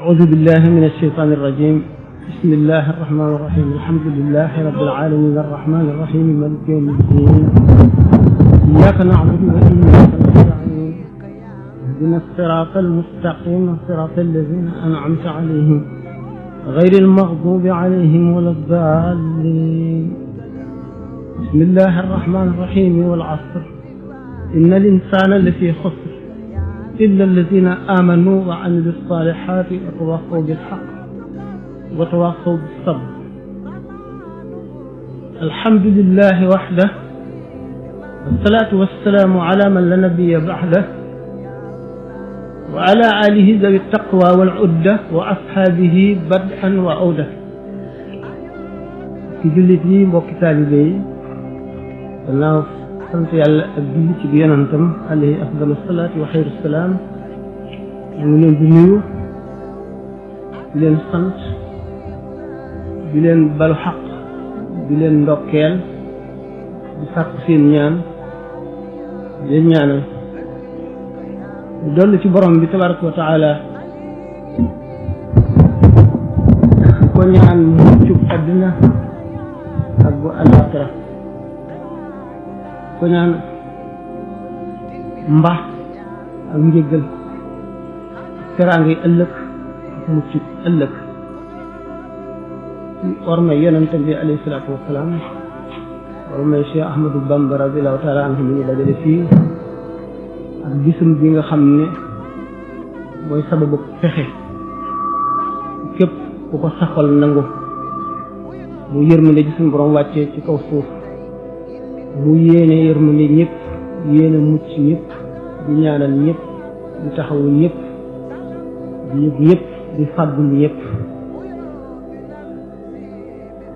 أعوذ بالله من الشيطان الرجيم. بسم الله الرحمن الرحيم. الحمد لله رب العالمين الرحمن الرحيم مالك يوم الدين. إياك نعبد وإياك نستعين. اهدنا الصراط المستقيم صراط الذين أنعمت عليهم غير المغضوب عليهم ولا الضالين. بسم الله الرحمن الرحيم. والعصر إن الإنسان لفي خسر إلا الذين آمنوا وعملوا الصالحات وتواصوا بالحق وتواصوا بالصبر. الحمد لله وحده والصلاة والسلام على من لا نبي بعده وعلى آله ذوي التقوى والعدة وأصحابه بدءا وعودة. ci jullit yi mbokki taalibe yi gannaaw sant yàlla ak julli ci bi yonantam alayhi afdalu salaatu wa xayru salaam ñu ngi leen di nuyu di leen sant di leen balu xaq di leen ndokkeel di sàkk seen ñaan di leen ñaanal ñu dolli ci borom bi tabaraka wa taala di ko ñaan muccub àddina ak bu àllaaxira ko ñaan mbaax ak njéggal teraanga yi ëllëg ak mucc ëllëg war may yonente bi alayhi salaatu wasalaam war may Cheikh Ahmadou Bamba radiallahu taala anhu mi ñu dajale fii ak bisum bi nga xam ne mooy sababu pexe képp ku ko saxal nangu mu yërmande ci suñu borom wàccee ci kaw suuf mu yéene yërmande ñëpp yéene mucc ñëpp di ñaanal ñëpp di taxawu ñëpp di yëg ñëpp di fàggul ñëpp.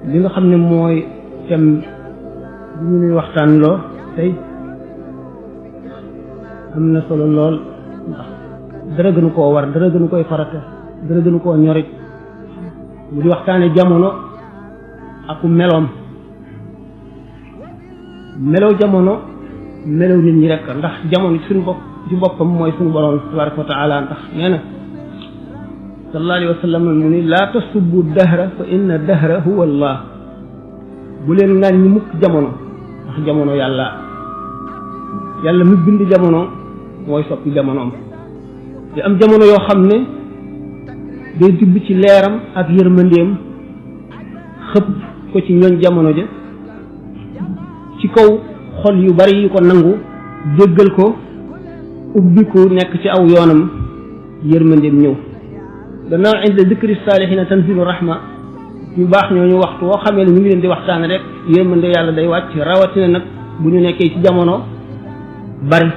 li nga xam ne mooy thème bi ñu nuy waxtaan loo tey am na solo lool ndax dara gënu koo war dara gënu koy farata dara gënu koo ñorit mu di waxtaane jamono aku meloom melow jamono melow nit ñi rek ndax jamono suñu bopp ci boppam mooy suñu borom tabaraka wa taala ndax nee na sallallahu alayhi wa sallam mu ni laa tasubbu dahra fa inna dahra huwa allah bu leen naan ñi mukk jamono ndax jamono yàlla mi bind jamono mooy soppi jamonoom di am jamono yoo xam ne day tibb ci leeram ak yërmandeem xëpp ko ci ñooñ jamono ja ci kaw xol yu bari yu ko nangu jéggal ko ubbi ko nekk ci aw yoonam yërmandeem ñëw gannaaw inda dikri saalihiina tanzilu rahma ñu baax ñooñu waxtu woo xamee ne ñu ngi leen di waxtaan rek yërmande yàlla day wàcc rawatina nag bu ñu nekkee ci jamono bari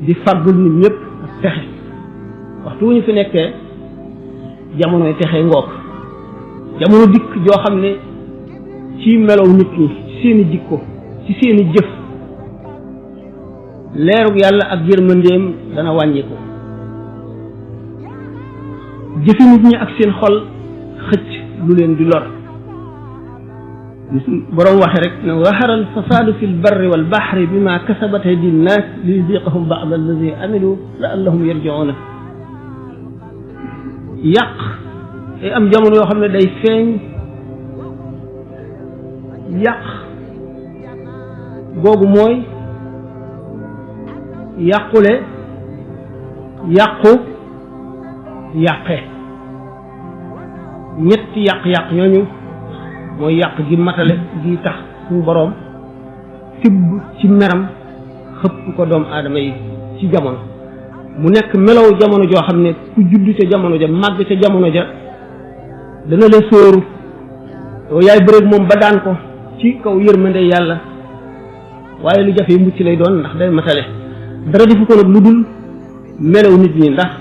di fàggul nit ñëpp ak texe waxtu wu ñu fi nekkee jamonoy texe ngoog jamono dikk joo xam ne ci melow nit ñi ci seeni jikko ci seeni jëf leerug yàlla ak yërmandeem dana wàññiku jëfi nit ñi ak seen xol xëcc lu leen di lor boroom waxe rek ne zahara al fasaadu fi l barri wal bahri bima kasabat aydi nnaas liyuziqahum ba'da alladi amilu la'allahum yarji'una yàq day am jamono yoo xam ne day feeñ yàq googu mooy yàqule yàqu yàqe ñetti yàq-yàq ñooñu mooy yàq gi matale gi tax suñu boroom tibb ci meram xëpp ko doomu aadama yi ci jamono mu nekk melow jamono joo xam ne ku judd ca jamono ja màgg ca jamono ja dana la sóoru yow yaay bëreeg moom ba daan ko ci kaw yërmande yàlla waaye lu jafe mucc lay doon ndax day matale dara defu ko nag lu dul melow nit ñi ndax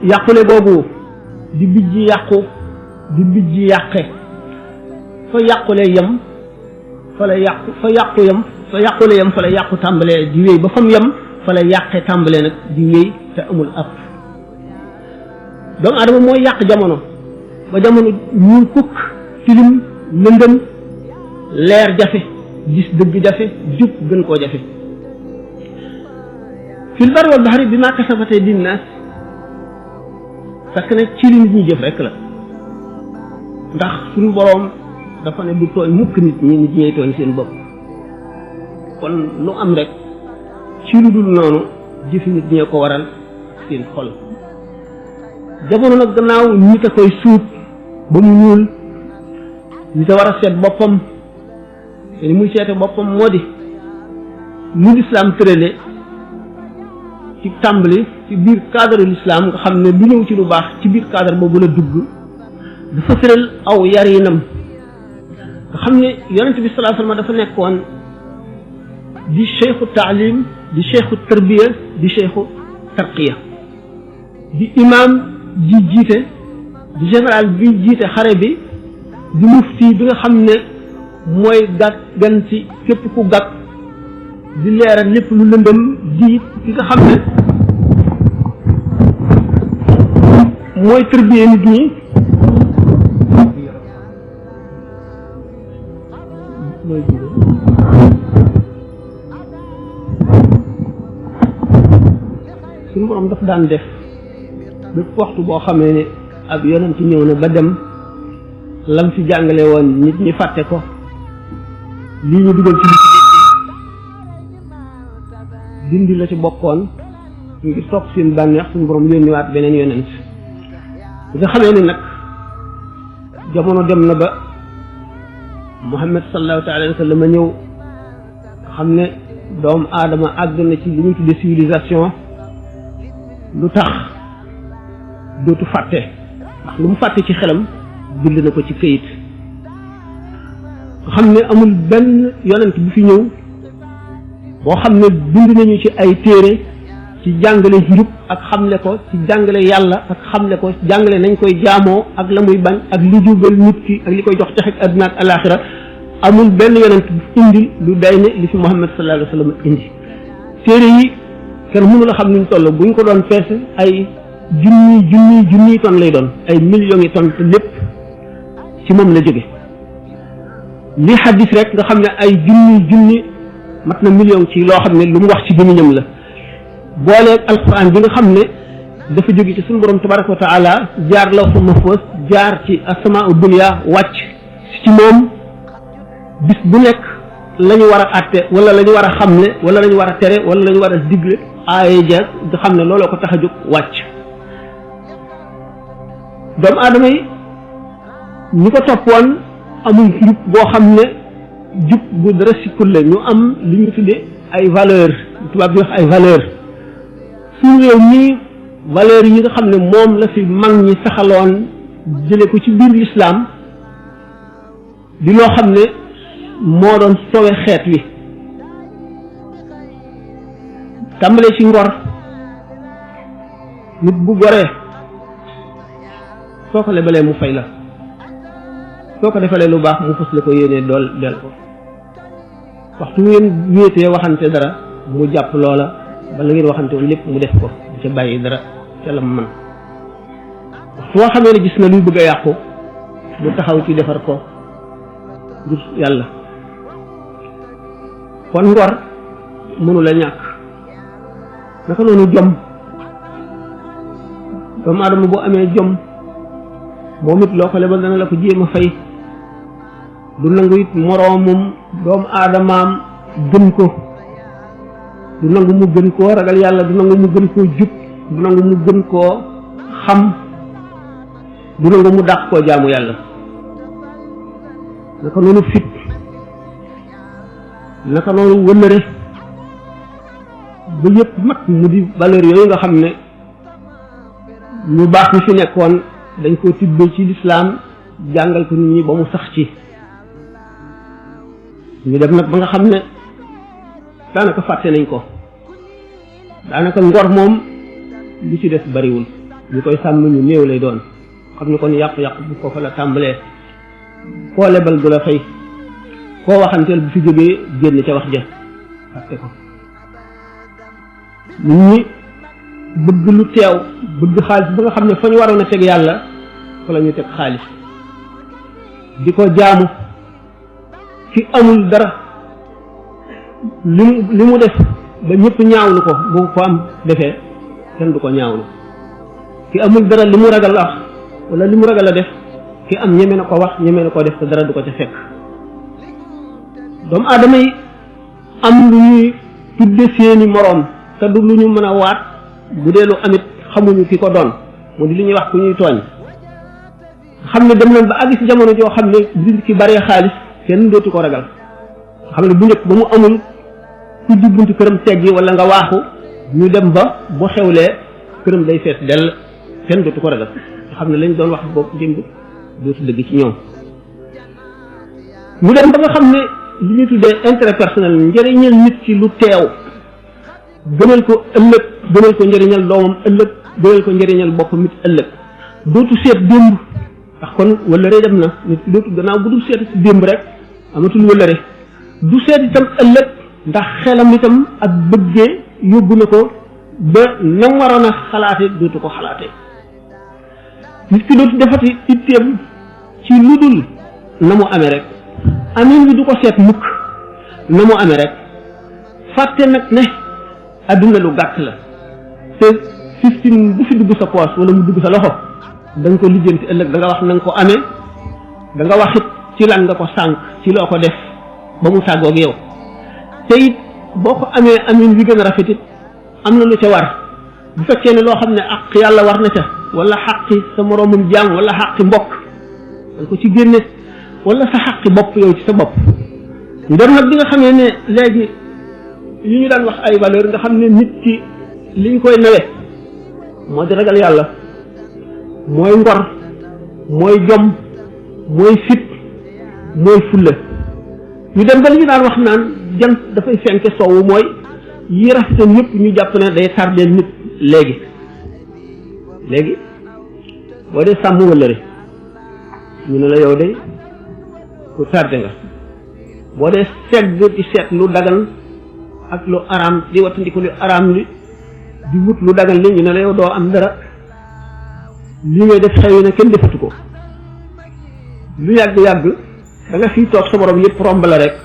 yàqule boobu di bijji yàqu di bijji yàqe fa yàqule yem fa la yàqu fa yàqu yem fa yàqule yem fa la yàqu tàmbalee di wéy ba fam yem fa la yàqe tàmbalee nag di wéy te amul ab doomu adama mooy yàq jamono ba jamono ñuul kukk tilim lëndëm leer jafe gis dëgg jafe jub gën koo jafe fil barri wal bahri bima kasabat aydin nas fekk ne ci li nit ñi jëf rek la ndax suñu boroom dafa ne du tooñ mukk nit ñi tooñ seen bopp kon lu am rek ci lu dul noonu jëfi nit ñee ko waral seen xol jamono nag gannaaw nit a koy suut ba mu ñuul nit a war a seet boppam te ni muy seete boppam moo di mu lislaam tërale ci tàmbali ci biir cadre l'islam nga xam ne lu ñëw ci lu baax ci biir cadre boobu la dugg dafa tëral aw yarinam nga xam ne yonent bi sallallahu alayhi wasallam dafa nekkoon di cheikhu taalim di cheikhu tarbiya di cheikhu tarqiya di imam di jiite di général bi jiite xare bi di mufti bi nga xam ne mooy gàtt gan ci képp ku gàtt di leeral lépp lu lëndëm di ki nga xam ne mooy tarbiya nit ñi suñu borom daf daan def bépp waxtu boo xamee ne ab yonent ci ñëw na ba dem lam fi jàngale woon nit ñi fàtte ko lii ñu dugal ci li ci dindi la ci bokkoon ngir topp seen bànneex suñu borom yónniwaat beneen yonent bi nga xamee ne nag jamono dem na ba Muhammad sallallahu alayhi wa sallam ñëw xam ne doomu aadama àgg na ci li ñuy tudde civilisation lu tax dootu fàtte ndax lu mu fàtte ci xelam bind na ko ci këyit nga xam ne amul benn yonent bu fi ñëw boo xam ne bind nañu ci ay téere ci jàngale njub ak xamle ko ci jàngale yàlla ak xamle ko jàngale nañ koy jaamoo ak la muy bañ ak li jubal nit ki ak li koy jox texek àdduna ak alaaxira amul benn yonent bu indi lu day ne li fi Muhammad sallallahu alayhi wa sallam indi téere yi kenn mënu la xam nuñ toll buñ ko doon peese ay junniy tonnes lay doon ay millions yi tonnes te lépp ci moom la jóge li xaddis rek nga xam ne ay junni mat na million ci loo xam ne lu mu wax ci gémmiñam la booleeg alquran bi nga xam ne dafa jóge ci suñu borom tabaraka wa taala jaar lawhul mahfuz jaar ci asamaau dunya wàcc ci moom bis bu nekk la ñu war a àtte wala la ñu war a xamle wala la ñu war a tere wala la ñu war a digle aaye ja nga xam ne looloo ko tax a jóg wàcc doomu aadama yi ñi ko toppoon amul njub boo xam ne jub bu dara sikkul la ñu am li ñu tuddee ay valeur tubaab bi wax ay valeur suñu réew mii valeur yi nga xam ne moom la fi mag ñi saxaloon jële ko ci biir lislaam di loo xam ne moo doon sowe xeet wi tàmbalee ci ngor nit bu goree soo ko lebalee mu fay la soo ko defalee lu baax mu fës la ko yéenee dool del ko waxtu ngeen wéetee waxante dara mu jàpp loola ba la ngeen waxante woon lépp mu def ko du ca bàyyi dara ca la man waxtu woo xamee ne gis na luy bëgg a yàqu mu taxaw ci defar ko ngir yàlla kon ngor mënu la ñàkk naka noonu jom doomu aadama boo amee jom moom it loo ko lebal dana la ko jéem a fay du nangu it moroomum doomu aadamaam gën ko du nangu mu gën koo ragal yàlla du nangu mu gën koo jub du nangu mu gën koo xam du nangu mu dàq koo jaamu yàlla naka noonu fit naka noonu wëllëre ba yëpp mat mu di valeur yooyu nga xam ne ñu baax ñu fi nekkoon dañ ko tibbee ci lislaam jàngal ko nit ñi ba mu sax ci ñu dem nag ba nga xam ne daanaka fàtte nañ ko daanaka ngor moom li ci des bariwul ñu koy sàmm ñu néew lay doon xam ne kon yàqu-yàqu bu ko fa la tàmbalee koo lebal du la fay koo waxanteel bu fi jógee génn ca wax ja fàtte ko nit ñi bëgg lu teew bëgg xaalis ba nga xam ne fa ñu waroon a teg yàlla fa la ñu teg xaalis di ko jaamu ki amul dara li mu def ba ñëpp ñaawlu ko bu ko am defee kenn du ko ñaawlu ki amul dara li mu ragal wax wala li mu ragal a def ki am ñeme na ko wax ñeme na ko def te dara du ko ca fekk doomu aadama yi am lu ñuy tudde seeni moroom te du lu ñu mën a waat bu dee lu amit xamuñu ki ko doon mu di li ñuy wax ku ñuy tooñ xam ne dem nañ ba àgg ci jamono joo xam ne bi ki baree xaalis kenn dootu ko ragal xam ne bu njëkk ba mu amul ku jubbunti këram teggi wala nga waaxu ñu dem ba bu xewlee këram day fees dell kenn dootu ko ragal xam ne lañ doon wax boobu démb dootu dëgg ci ñoom mu dem ba nga xam ne li ñuy tuddee intérêt personnel njëriñal nit ci lu teew gënal ko ëllëg gënal ko njëriñal doomam ëllëg gënal ko njëriñal boppam it ëllëg dootu seet démb ndax kon wëllëre dem na nit dootu gannaaw bu dul seet ci démb rek amatul wëllëre du seet itam ëllëg ndax xelam itam ak bëggee yóbbu na ko ba nam waroon a xalaate dootu ko xalaate nit ki dootu defati itteem ci lu dul na mu amee rek amin bi du ko seet mukk na mu amee rek fàtte nag ne adduna lu gàtt la te système bu fi dugg sa poos wala mu dugg sa loxo da nga ko lijjanti ëllëg da nga wax na nga ko amee da nga wax it ci lan nga ko sànq ci loo ko def ba mu tàggoog yow te it boo ko amee amin bi gën a rafet it am na lu ca war bu fekkee ne loo xam ne àq yàlla war na ca wala xaqi sa moroomum jaam wala xaqi mbokk da ko ci génne wala sa xaqi bopp yow ci sa bopp ndem nag bi nga xamee ne léegi yi ñu daan wax ay valeur nga xam ne nit ki li ñu koy nawe moo di ragal yàlla mooy ngor mooy jom mooy fit mooy fulla ñu dem ba li ñu daan wax naan jant dafay fenke soowu mooy yi rafetam yëpp ñu jàpp ne day tardeel nit léegi boo dee sàmm wëllëre ñu ne la yow de ku tardé nga boo dee segg di seet lu dagan ak lu araam di wattandiku lu araam li di wut lu dagan li ñu ne la yow doo am dara li ngay def xew yi ne kenn defatu ko lu yàgg-yàgg da nga fii toog sa borom yëpp romb la rek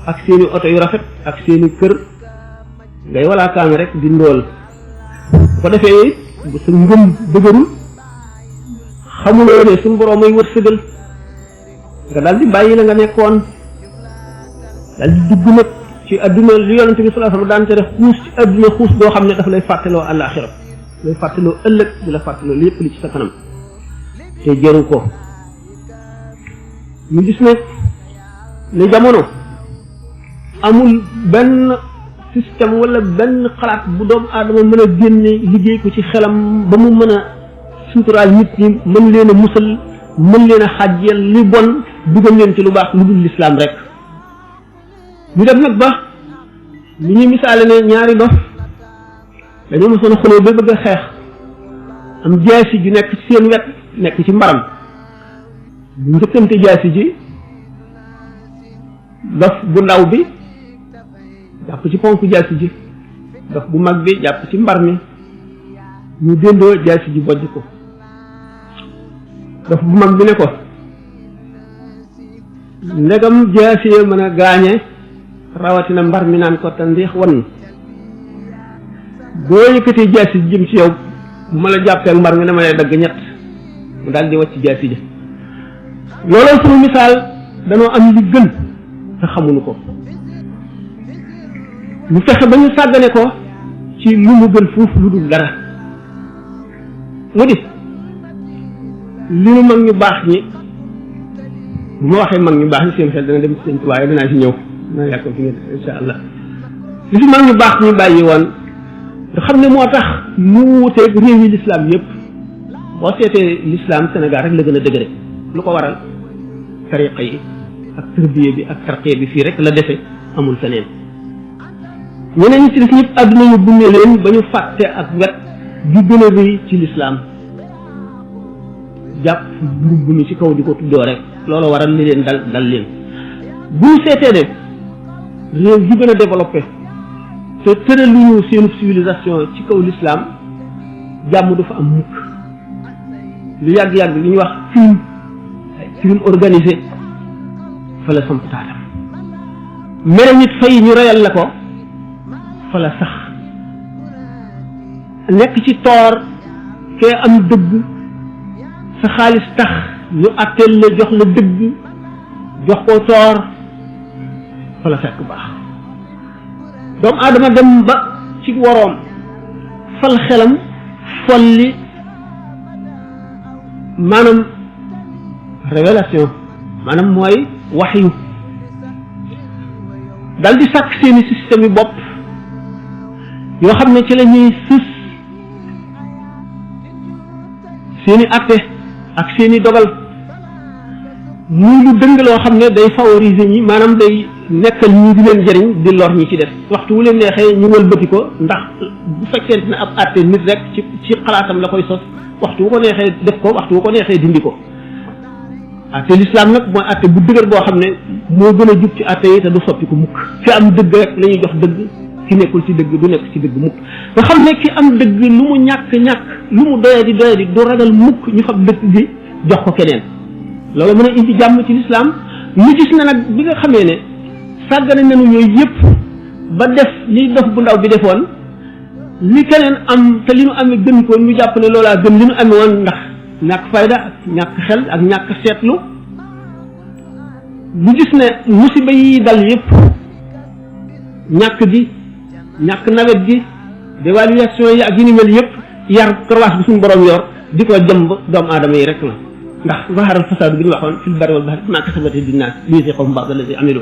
ak seeni oto yu rafet ak seeni kër ngay walaakaame rek di ndóol bu ko defee bu sa ngëm dëgërul xamuloo ne suñu borom ay wërsëgal nga daal di bàyyi la nga nekkoon daal di dugg nag ci adduna li yonente bi sallallahu alayhi wasallam daan tere xuus ci adduna xuus boo xam ne dafa lay fàttaloo àllaaxira lay fàttaloo ëllëg di la fàttaloo lépp li ci sa kanam te jëru ko ñu gis ne jamono amul benn système wala benn xalaat bu doomu aadama mën a génne liggéey ko ci xelam ba mu mën a suturaal nit ñi mën leen a musal mën leen a xàjjeel li bon dugal leen ci lu baax lu dul lislaam rek ñu dem nag ba li ñuy misaale ne ñaari dof dañoo mosoon a xuloo ba bëgg a xeex am jaasi ju nekk ci seen wet nekk ci mbaram bu njëkkante jaasi ji dof bu ndaw bi jàpp ci ponk jaasi ji dof bu mag bi jàpp ci mbar mi ñu déndoo jaasi ji bojj ko dof bu mag bi ne ko ndegam jaasi ya mën a gaañe rawatina mbar mi naan ko tandiix wan boo yëkkatee jaasi ji jëm ci yow bu ma la jàppee ak mbar mi dama lay dagg ñett mu daal di wàcc jaasi ji looloo suñu misaal danoo am li gën te xamuñu ko ñu fexe ba ñu sàggane ko ci lu mu gën foofu lu dul dara mu di li mu mag ñu baax ñi bu ma waxee mag ñu baax ñi seen xel dana dem ci seen waaye danaa ci ñëw naa yàq fi ngeen insha allah li fi mag ñu baax ñu bàyyi woon nga xam ne moo tax mu wuteeg réew yi l'islam yëpp boo seetee l'islam Sénégal rek la gën a dëgëre lu ko waral tariqa yi ak tërbiye bi ak tarqiya bi fii rek la defe amul feneen ñeneen ñi ci def ñëpp àdduna ñu bunne leen ba ñu fàtte ak wet gi gën a rëy ci l'islam jàpp mbubb mi ci kaw di ko tuddoo rek loolu waral li leen dal leen bu ñu seetee ne réew yu gën a développé te tëraluñu seen civilisation ci kaw l'islam jàmm du fa am mukk lu yàgg-yàgg li ñuy wax crime organisé fa la samp taatam mere nit fay ñu reyal la ko fa la sax nekk ci toor kee am dëgg sa xaalis tax ñu atteel la jox la dëgg jox ko toor fa la fekk baax doomu aadama dem ba ci woroom fal xelam folli maanaam révélation maanaam mooy waxyu dal di sàkk seeni système yi bopp yoo xam ne ci la ñuy sës seeni atte ak seeni dogal muy lu dëng loo xam ne day favoriser ñi maanaam day nekkal ñi di leen jëriñ di lor ñi ci def waxtu wu leen neexee ñu wëlbati ko ndax bu fekkente ne ab atte nit rek ci xalaatam la koy sos waxtu wu ko neexee def ko waxtu wu ko neexee dindi ko atte l'islam nag mooy atte bu dëgër boo xam ne moo gën a jub ci atte yi te du soppi ko mukk fi am dëgg rek la ñuy jox dëgg ki nekkul ci dëgg du nekk ci dëgg mukk nga xam ne ki am dëgg lu mu ñàkk-ñàkk lu mu doyadi du ragal mukk ñu fab dëgg gi jox ko keneen loolu mën a indi jàmm ci l'islam ñu gis na nag bi nga xamee ne sàggane nañu yooyu yëpp ba def li dof bu ndaw bi defoon li keneen am te li nu amee gën ko ñu jàpp ne loolaa gën li nu amee woon ndax ñàkk fayda ak ñàkk xel ak ñàkk seetlu ñu gis ne musiba yi dal yëpp ñàkk gi ñàkk nawet gi dévaluation yi ak yi ni mel yëpp yar croix bi suñu borom yor di ko jëmb doomu aadama yi rek la ndax zaharal fasaadu bi ñu waxoon fil barri wal bahri bimaa kasabat aydin-naas liyuziiqahum ba'da allazii amilu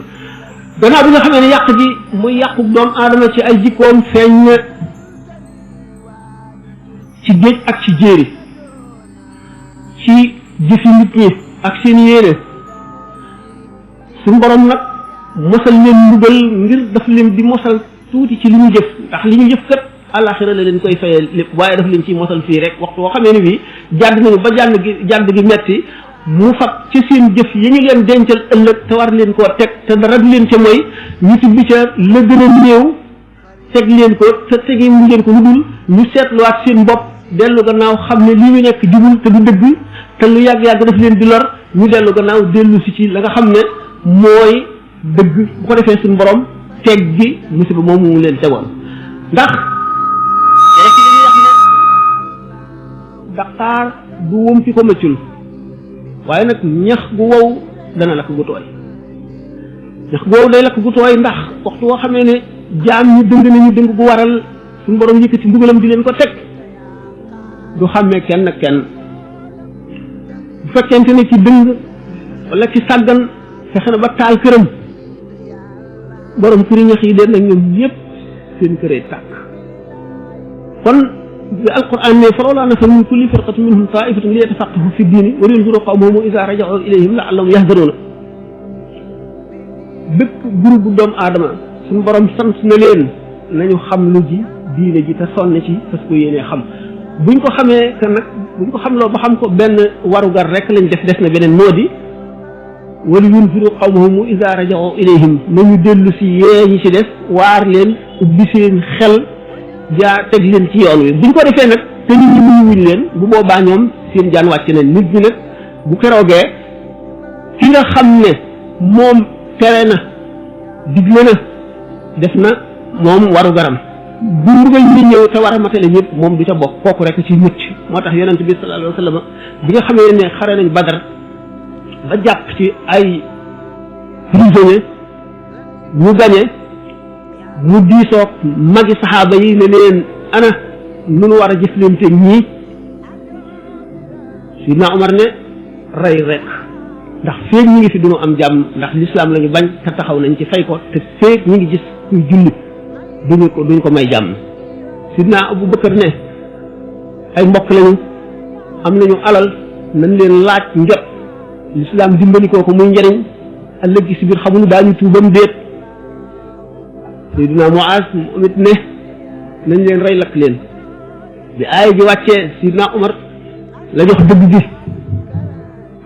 gannaaw bi nga xamee ne yàq gi muy yàqu doomu aadama ci ay jikkoom feeñ ci géej ak ci jéeri ci jëfi nit ñi ak seen yéene suñu borom nag mosal leen mbugal ngir daf leen di mosal tuuti ci li ñu jëf ndax li ñu jëf kat àllaaxira la leen koy fayee lépp waaye daf leen ciy mosal fii rek waxtu boo xamee ne bii jàdd nañu ba jàdd gi metti mu fab ci seen jëf yi ñu leen dencal ëllëg te war leen koo teg te dara du leen ca mooy ñu tibbi ca la gën a néew teg leen ko te tegi mu leen ko wudul ñu seetluwaat seen bopp dellu gannaaw xam ne lii mu nekk jubul te du dëgg te lu yàgg-yàgg daf leen di lor ñu dellu gannaaw dellu si ci la nga xam ne mooy dëgg bu ko defee suñu borom teg gi musiba moom mu leen tegoon ndax rek li ñuy wax ne daqaar du wom fi ko mëccul waaye nag ñax gu wow dana lakk gu tooy ñax gu wow day lakk gu tooy ndax waxtu woo xamee ne jaam ñu dëng nañu dëng gu waral suñu borom yëkkati mbugalam di leen ko teg du xàmmee kenn ak kenn bu fekkente ne ci dëng wala ci sàggan fexe na ba taal këram borom këri ñax yi den nag ñoom ñëpp seen këree tàkk kon bi alquran ne falawlaa nafara min kulli firqatin minhum taa'ifatun liyatafaqqahu fi diini wa liyunziru qawmahum izaa raja'uu ilayhim la'allahum yahzaruun bépp groupe bu doomu aadama suñu borom sant na leen nañu xam lu ji diine ji te sonn ci parce que yéenee xam buñ ko xamee que nag buñ ko xam loo ba xam ko benn warugar rek lañ def des na beneen moo di wa liyunziru qawmahum izaa raja'uu ilayhim nañu dellu si yee ñi ci des waar leen ubbi seen xel jaa teg leen ci yoon wi buñ ko defee nag te nit ñi wuñ leen bu boobaa ñoom seen jaan wàcc na nit ñi nag bu keroogee ki nga xam ne moom tere na digle na def na moom waru garam bu mbugal ñi ñëw te war a matale ñëpp moom du ca bokk kooku rek ci mucc moo tax yonent bi sallallahu alayhi wa sallam bi nga xamee ne xare nañ Badar ba jàpp ci ay prisonniers ñu gañe mu diisoog magi saxaaba yi ne leen ana nu nu war a jëflante ñii Sidna Omar ne rey rek ndax feeg ñi ngi fi duñu am jàmm ndax lislaam la ñu bañ te taxaw nañ ci fay ko te feeg ñi ngi gis kuy jullit duñ ko may jàmm Sidna Abu Bakar ne ay mbokk lañu am nañu alal nañ leen laaj njot lislaam dimbali ko muy njëriñ ëllëg si biir xamuñu daañu tuubam déet Seydina Muaz moom it ne nañ leen rey lakk leen bi aaya ji wàccee Sidna Omar la jox dëgg gi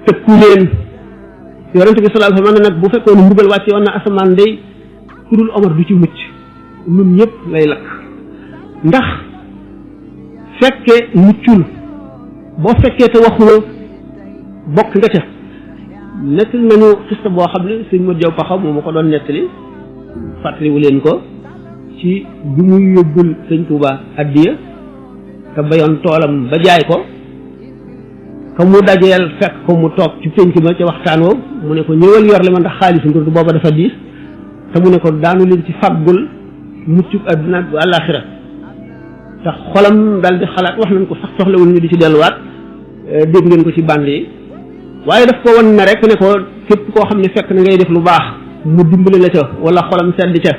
tëkku leen yonente bi sallallahu alayhi wa sallam nag bu fekkoon mbugal wàcce woon na asamaan day ku dul Omar du ci mucc ñun ñëpp lay lakk ndax fekke muccul boo fekkee te waxuloo bokk nga ca nettali nañu xista boo xam ne sëñ Modou Diaw Paxa moo ma ko doon nettali fàttaliwu leen ko ci bi muy yóbbul sëñ Touba addiya te bayoon toolam ba jaay ko ka mu dajeel fekk ko mu toog ci pénc ba ca waxtaan woo mu ne ko ñëwal yor li ma ndax xaalis ngurdu booba dafa diis te mu ne ko daanu leen ci fàggul muccug àdduna bu àllaaxira te xolam dal di xalaat wax nañ ko sax soxlawul ñu di ci delluwaat dégg ngeen ko ci bànd yi waaye daf ko wan na rek ne ko képp koo xam ne fekk na ngay def lu baax mu dimbali la ca wala xolam sedd ca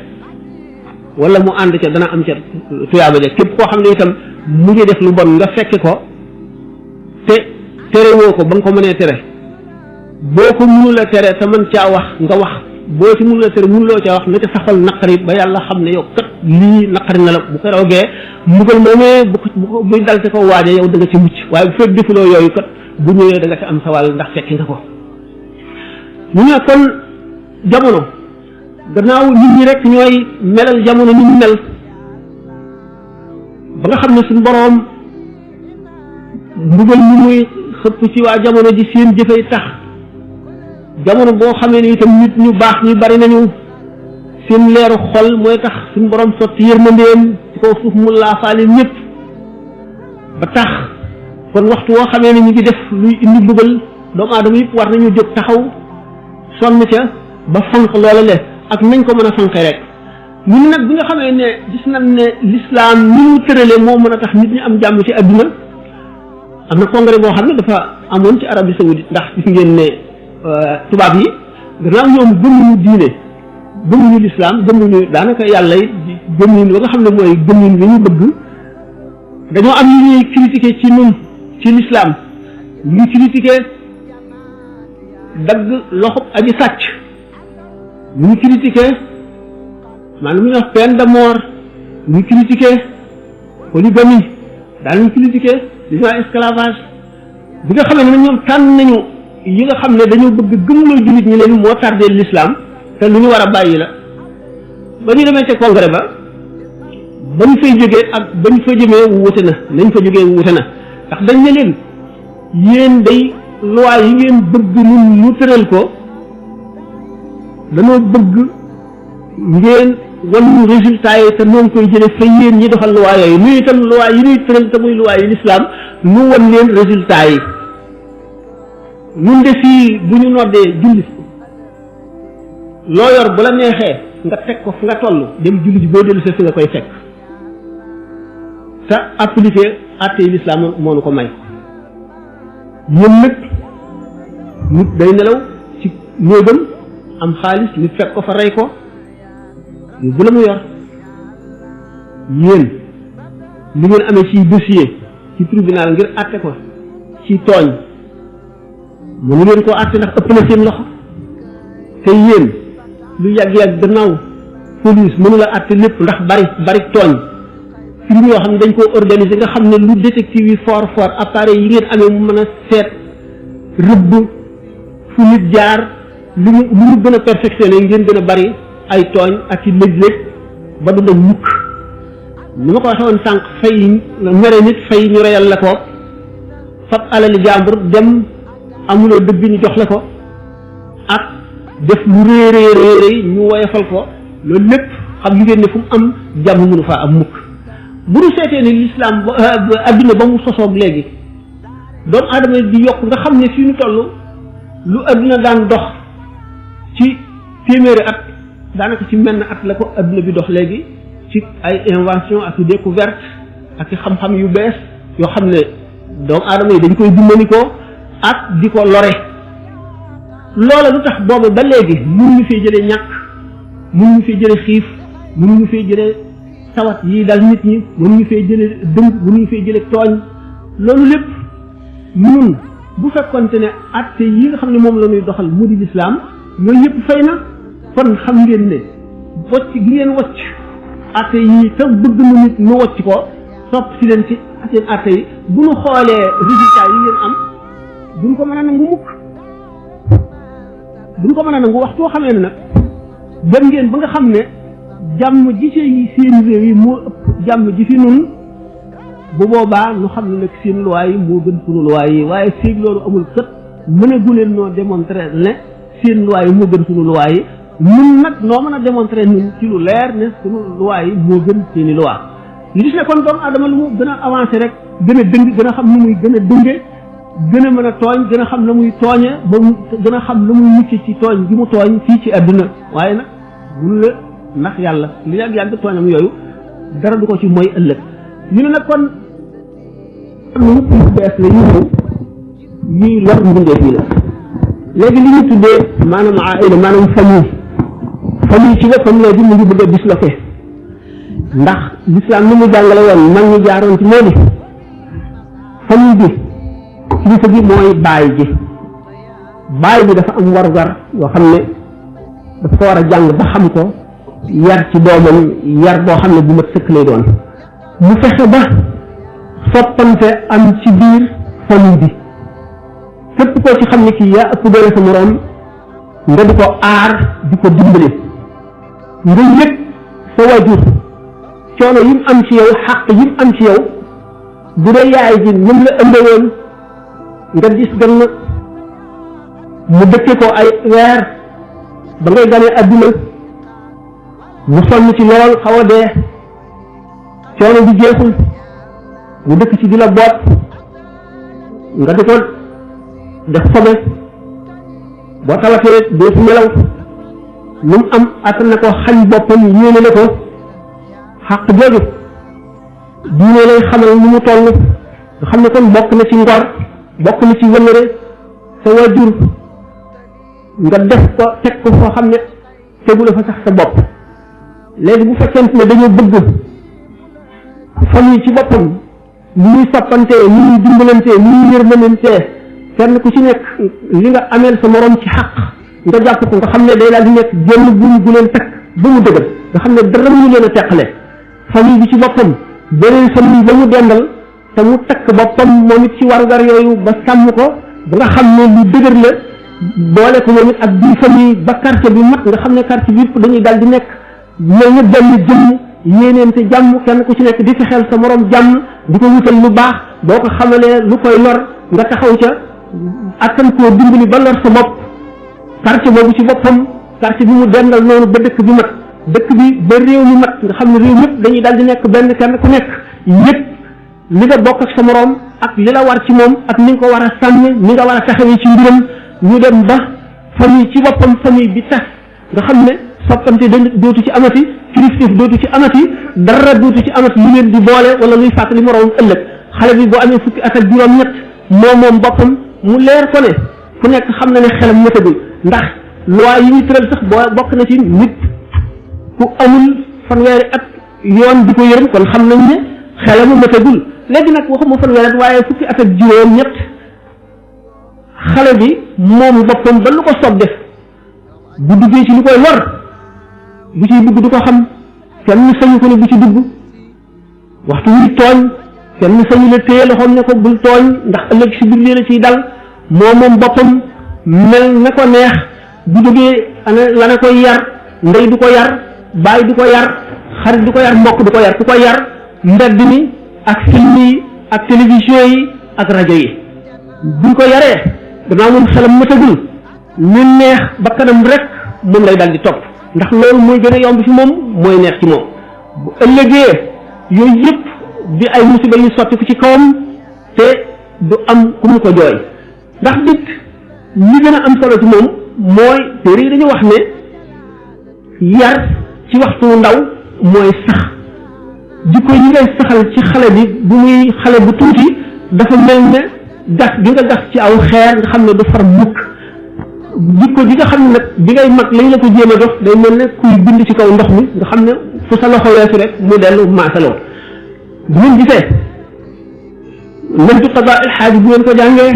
wala mu ànd ca dana am ca tuyaaba ja képp koo xam ne itam mu ngi def lu bon nga fekke ko te tere woo ko ba nga ko mënee tere boo ko mënula tere te mën caa wax nga wax boo ci mënula tere mënuloo caa wax na ca saxal naqari ba yàlla xam ne yow kat lii naqari na la bu ko roogee mbugal moomee bu buy dal te ko waaje yow da nga ci mucc waaye bu fekk defuloo yooyu kat bu ñëwee da nga ci am sa wàll ndax fekki nga ko ñu ne kon jamono gannaaw nit ñi rek ñooy melal jamono ni mu mel ba nga xam ne suñu boroom mbugal mi muy xëpp ci waa jamono ji seen jëfay tax jamono boo xamee ne itam nit ñu baax ñu bari nañu seen leeru xol mooy tax suñu boroom sotti yërmandeem ci kaw suuf mu laafaale ñëpp ba tax kon waxtu woo xamee ne ñu ngi def luy indi mbugal doomu aadama yëpp war nañu jóg taxaw sonn ca ba fanq loola le ak nañ ko mën a fanqe rek ñun nag bi nga xamee ne gis nañ ne l'islam ni mu tërale moo mën a tax nit ñi am jàmm ci adduna am na congrès boo xam ne dafa amoon ci Arabie Saoudite ndax gis ngeen ne tubaab yi gannaaw ñoom gëmuñu diine gëmuñu l'islam gëmuñu daanaka yàlla yi gëmuñu ba nga xam ne mooy gëmuñu li ñu bëgg dañoo am ñu ñuy critiquer ci ñun ci l'islam ñu critiquer dagg loxo aji sàcc ñu critiquer maanaam lu ñuy wax peine de mort ñu critiquer polygamie daal ñu critiquer li ñuy wax esclavage bi nga xam ne ñoom tànn nañu yi nga xam ne dañoo bëgg gëmuloo jullit ñi leen moo tardé l'islam te lu ñu war a bàyyi la ba ñu demee ca congrès ba ñu fay jógee ak ba ñu fa jëmee wuute na nañ fa jógee wuute na ndax dañ ne leen yéen day loi yi ngeen bëgg nun ñu tëral ko dañoo bëgg ngeen wan ñu résultat yi te noonu koy jële fa yéen ñi doxal loi yooyu nuy itam loi yi ñuy tëral te muy loi yi l'islam nu wan leen résultat yi ñun de fii bu ñu noddee julli loo yor bu la neexee nga teg ko fu nga toll dem julli ji boo dellu see fi nga koy fekk te appliqué àtte yi l'islam moo nu ko may yéen nag nit day nelaw ci néegam am xaalis nit fekk ko fa rey ko bu la mu yor yéen li ngeen amee ci dossier ci tribunal ngir àtte ko ci tooñ mënu leen koo àtte ndax ëpp na seen loxo te yéen lu yàgg-yàgg gannaaw police mënu la àtte lépp ndax bari tooñ crime yoo xam ne dañ koo organiser nga xam ne lu détective yi fort appareil yi ngeen amee mu mën a seet rëbb fu nit jaar lu mu gën a perfectionné ngeen gën a bari ay tooñ ak i lëj-lëj ba du dañ mukk ni ma ko waxee woon sànq fay mere nit fay ñu reyal la ko fab alali jàmbur dem amuloo dëgg ñu jox la ko ak def lu réeréeréeréy ñu woyofal ko loolu lépp xam ngeen ne fu mu am jàmm mënu faa am mukk bu ñu seetee ne l'islam adduna ba mu sosoog léegi doomu aadama di yokk nga xam ne fii ñu toll lu adduna daan dox ci téeméeri at daanaka ci menn at la ko adduna bi dox léegi ci ay invention ak i découverte ak i xam-xam yu bees yoo xam ne doomu aadama yi dañ koy dimbali ak di ko lore loola lu tax boobu ba léegi mënuñu fee jëlee ñàkk mënuñu fee jëlee xiif mënuñu fee jëlee tawat yi dal nit ñi mënuñu fee jëlee dëng mënuñu fee jëlee tooñ loolu lépp ñun bu fekkonte ne atte yi nga xam ne moom la ñuy doxal mu di lislaam yooyu yëpp fay na kon xam ngeen ne wocc gi ngeen wocc atte yi te bëgg na nit nu wocc ko sopp si leen ci seen atte yi bu ñu xoolee résultat yi ngeen am duñ ko mën a nangu mukk duñ ko mën a nangu waxtu xamee ne nag dem ngeen ba nga xam ne jàmm ji ci seen réew yi moo ëpp jàmm ji fi nun bu boobaa nu xam ne nag seen loi yi moo gën sunu loi yi waaye feeg loolu amul kët mënagu leen noo démontrer ne seen loi yi moo gën sunu loi yi nun nag noo mën a démontrer nun ci lu leer ne sunu loi yi moo gën seeni loi li gis ne kon doomu aadama lu mu gën a avancé rek gën a dëng gën a xam nu muy gën a dënge gën a mën a tooñ gën a xam na muy tooñe ba mu gën a xam lu muy mucc ci tooñ gi mu tooñ fii ci àdduna waaye nag mun la ndax yàlla li yàgg tooñam yooyu dara du ko ci mooy ëllëg ñu ne nag kon lu bees la ñu ñëw ñuy lor mbindeef yi la léegi li ñu tuddee maanaam aila maanaam famille ci boppam léegi mu ngi bëgg a disloqué ndax l'islam ni mu jàngale woon mag ñi jaaroon ci moo di famille bi kilifa gi mooy baay bi dafa am warugar yoo xam ne dafa ko war a jàng ba xam ko yar ci doomam yar boo xam ne bu mat sëkk lay doon mu fexe ba soppante am ci biir famille bi képp koo ci xam ne kii yaa ëpp doole sa moroom nga di ko aar di ko dimbali nga yëg sa wajur coono yim am ci yow xàq yim am ci yow bu dee yaay ji ñum la ëmbewoon nga gis gan mu dëkke ko ay weer ba ngay ganee adduna mu sonn ci lool xaw a dee coono bi jeexul mu dëkk ci di la boot nga di ko def fobe boo tawatee doo fi nelaw lu mu am attan na ko xañ boppam yéene na ko xàq jooju diine lay xamal ni mu toll nga xam ne kon bokk na ci ngor bokk na ci wëllëre sa wajur nga def ko teg ko foo xam ne tegu la fa sax sa bopp léegi bu fekkente ne dañoo bëgg famille ci boppam ni ñuy soppantee ni ñuy dimbalantee ni ñuy yërmanantee kenn ku ci nekk li nga ameel sa morom ci xaq nga jàpp ko nga xam ne day daal di nekk génn buum gu leen takk ba mu dëgër nga xam ne dara mu leen a teqale famille bi ci boppam beneen famille ba mu dendal te mu takk boppam moom it ci warugar yooyu ba sàmm ko ba nga xam ne lu dëgër la boole ko moom it ak biir famille ba quartier bi mat nga xam ne quartier bi yëpp dañuy daal di nekk mel ne benn jëmm yéeneente jàmm kenn ku ci nekk di fexeel sa morom jàmm di ko wutal lu baax boo ko xamalee lu koy lor nga taxaw ca attan koo dimbali ba lor sa bopp quartier boobu ci boppam quartier bi mu dendal noonu ba dëkk bi mat dëkk bi ba réew mi mat nga xam ne réew yëpp dañuy daal di nekk benn kenn ku nekk yëpp li nga bokk ak sa morom ak li la war ci moom ak ni nga ko war a sàmme ni nga war a taxawee ci mbiram ñu dem ba famille ci boppam famille bi tas nga xam ne soppante dootu ci amati kilifteef dootu ci amati dara dootu ci amati lu leen di boole wala luy fàttali moroom ëllëg xale bi boo amee fukki at ak juróom-ñett moom boppam mu leer ko ne ku nekk xam na ne xelam matagul ndax loi yi ñu tëral sax boo bokk na ci nit ku amul fanweeri at yoon di ko yërëm kon xam nañ ne xelamu matagul léegi nag waxuma fanweeri at waaye fukki at ak juróom-ñett xale bi moom boppam ba lu ko soob def bu duggee ci lu koy lor bu ciy dugg du ko xam kenn sañu ko ne bu ci dugg waxtu wuy tooñ kenn sañu la téye loxoom ne ko bul tooñ ndax ëllëg si biir la ciy dal moom boppam mel na ko neex bu duggee ana la na koy yar ndey du ko yar baay du ko yar xarit du ko yar mbokk du ko yar ku ko yar mbedd mi ak film yi ak télévision yi ak rajo yi buñ ko yaree danaa moom xelam matagul ñu neex ba kanam rek moom lay dal di topp ndax loolu mooy gën a yomb ci moom mooy neex ci moom bu ëllëgee yooyu yëpp di ay musiba yu sotti ko ci kawam te du am ku mu ko jooy ndax nit li gën a am solo ci moom mooy téere yi dañu wax ne yar ci waxtu ndaw mooy sax jikko yi ngay saxal ci xale bi bu muy xale bu tuuti dafa mel ne gas gi nga gas ci aw xeer nga xam ne du far mukk jikko ji nga xam ne nag bi ngay mag lañ la ko jéem a dox day mel ne kuy bind ci kaw ndox mi nga xam ne fu sa loxo weesu rek mu dellu maasaloo bu ngeen gisee lëntu qadaa il xaaji bu ngeen ko jàngee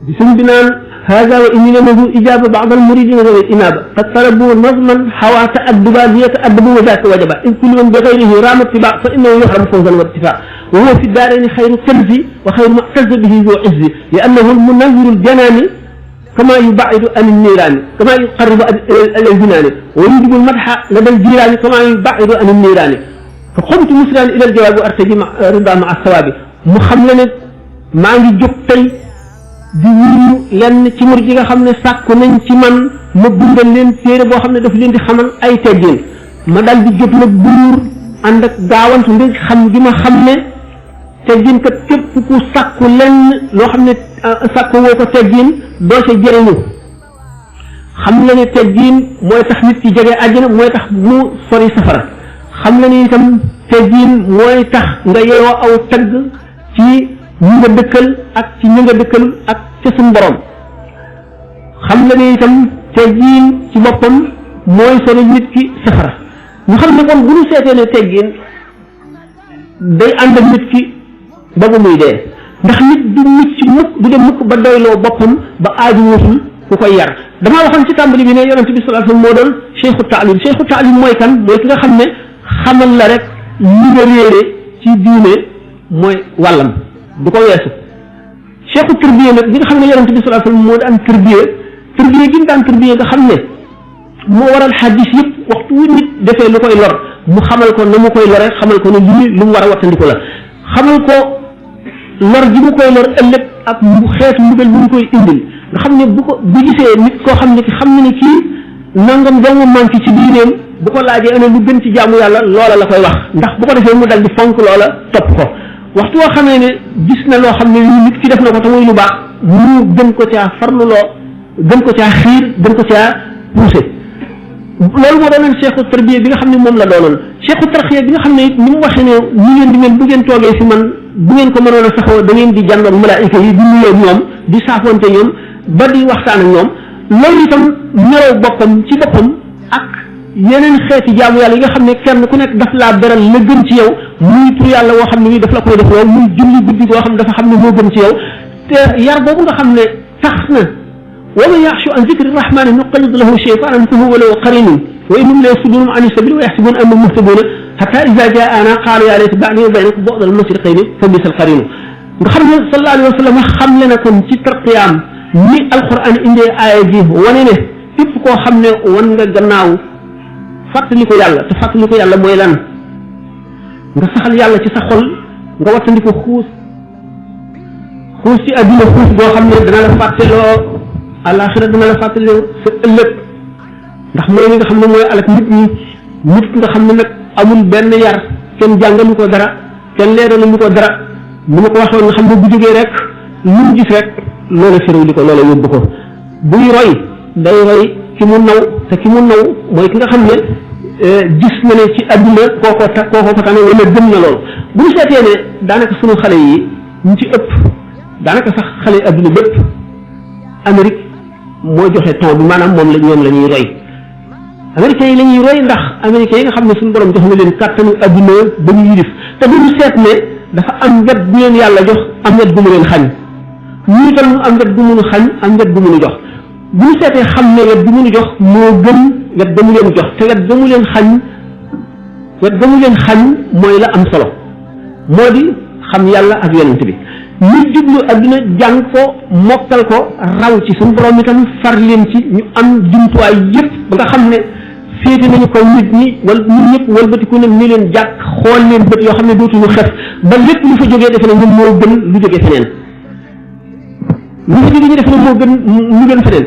di sëñ bi naan هذا وإني لنذو إجابة بعض المريدين ذوي الإنابة قد طلبوا نظما حوى تأدبا ليتأدبوا وذاك وجبا إن كل من بغيره رام اتباع فإنه يحرم فوزا وارتفاع وهو في الدارين خير كنز وخير معتز به ذو عز لأنه المنذر الجنان كما يبعد عن النيران كما يقرب إلى الجنان ويجب المدح لدى الجيران كما يبعد عن النيران فقمت مسرعا إلى الجواب وأرتجي رضا مع الثواب محملا ما نجي di wuyu lenn ci murid yi nga xam ne sàkku nañ ci man ma bindal leen téere boo xam ne daf leen di xamal ay teggin ma dal di jot nag buur ànd ak gaawantu ndi xam gi ma xam ne teggin kat képp ku sàkku lenn loo xam ne sàkku woo ko teggin doo ca jëriñu xam la ne teggin mooy tax nit ki jege àjjana mooy tax mu sori safara xam la ne itam teggin mooy tax nga yeewoo aw tagg ci ñi nga dëkkal ak ci ñi nga dëkkalul ak ca suñu borom xam la ne itam teggin ci boppam mooy sori nit ki safara ñu xam ne kon bu ñu seetee ne teggin day ànd ak nit ki ba bu muy dee ndax nit du mucc mukk du dem mukk ba doyloo boppam ba aaju wutul ku koy yar damaa waxoon ci tàmbali bi ne yonent bi sallallahu alayhi wasallam moo doon cheikhu taalim mooy kan mooy ki nga xam ne xamal la rek li nga réere ci diine mooy wàllam du ko weesu cheikhu tërbiye nag ñi nga xam ne yonent bi sallallahu alayhi wasallam moo daan tërbiye gi mu daan tërbiye nga xam ne moo waral xadis yëpp waxtu wu nit defee lu koy lor mu xamal ko na mu koy lore xamal ko ne lii lu mu war a wattandiku la xamal ko lor ji mu koy lor ëllëg ak mu xeetu mbugal bu mu koy indil nga xam ne bu gisee nit koo xam ne ki xam ne ni kii nangam dong manqué ci diineem bu ko laajee ana lu gën ci jaamu yàlla loola la koy wax ndax bu ko defee mu dal di fonk loola topp ko waxtu woo xamee ne gis na loo xam ne nit ki def na ko te muy lu baax mu gën ko caa farluloo gën ko caa xiir gën ko caa poussé loolu moo doonoon cheikhu tarbiya bi nga xam ne moom la doonoon cheikhu tarxiya bi nga xam ne it ni mu waxee ne ñu ngeen di mel bu ngeen toogee si man bu ngeen ko mënoon a saxoo da ngeen di jàndoon malaayika yi di nuyoo ñoom di saafonte ñoom ba di waxtaan ak ñoom loolu itam ñëw boppam ci boppam ak yeneen xeeti jaamu yàlla yi nga xam ne kenn ku nekk daf laa beral la gën ci yow muy tur yàlla woo xam ne nii daf la koy def yow muy julli guddi goo xam ne dafa xam ne moo gën ci yow te yar boobu nga xam ne tax na wa man yaxshu an zikri rahmani nuqayyid lahu shaytanan fa huwa lahu qarinun wa innahum la yasuddunahum an sabil wa yaxsibuna annahum muhtaduna hatta ida jaana qaalu ya layta ba'dana wa baynaka bu'da al-mashriqayni fa bisa al-qarinu nga xam ne sallallahu alayhi wa sallam xam le na kon ci tarqiyaam ni alquran indee aaya ji wane ne képp koo xam ne wan nga gannaaw fàttali ko yàlla te fàttali ko yàlla mooy lan nga saxal yàlla ci sa xol nga wattandi ko xuus ci adduna xuus boo xam ne dana la fàtteloo àllaaxira dana la fàtteloo sa ëllëg ndax mooy li nga xam ne mooy alak nit ñi nit nga xam ne nag amul benn yar kenn jàngalu ko dara kenn leeralu ko dara ni ma ko waxoon nga xam ne bu jógee rek lu mu gis rek loola féréwli ko loola yóbbu ko buy roy day roy ki mu naw te ki mu naw mooy ki nga xam ne gis na ne ci adduna kooko ko tane wala gëm na loolu bu ñu seetee ne daanaka sunu xale yi ñu ci ëpp daanaka sax xale adduna bépp Amérique moo joxe ton bi maanaam moom la ñoom la ñuy roy américains yi la ñuy roy ndax américains yi nga xam ne suñu borom jox na leen kàttanu adduna ba ñu yilif te bu ñu seet ne dafa am wet bu leen yàlla jox am wet bu mu leen xañ ñu itam am wet bu mu nu xañ am wet bu mu nu jox bu ñu seetee xam ne wet bi mu nu jox moo gën wet ba mu leen jox te wet ba mu leen xañ mooy la am solo moo di xam yàlla ak yonent bi ñu jublu adduna jàng ko mokkal ko raw ci suñu borom itam far leen ci ñu am jumtuwaay yëpp ba nga xam ne féete nañu ko nit ñi wala ñun ñëpp walbatiku ne ni leen jàkk xool leen bët yoo xam ne dootuñu xef ba lépp lu fa jógee defe ne ñun moo gën lu jógee feneen lu fa jógee ñu defe ne moo gën lu gën feneen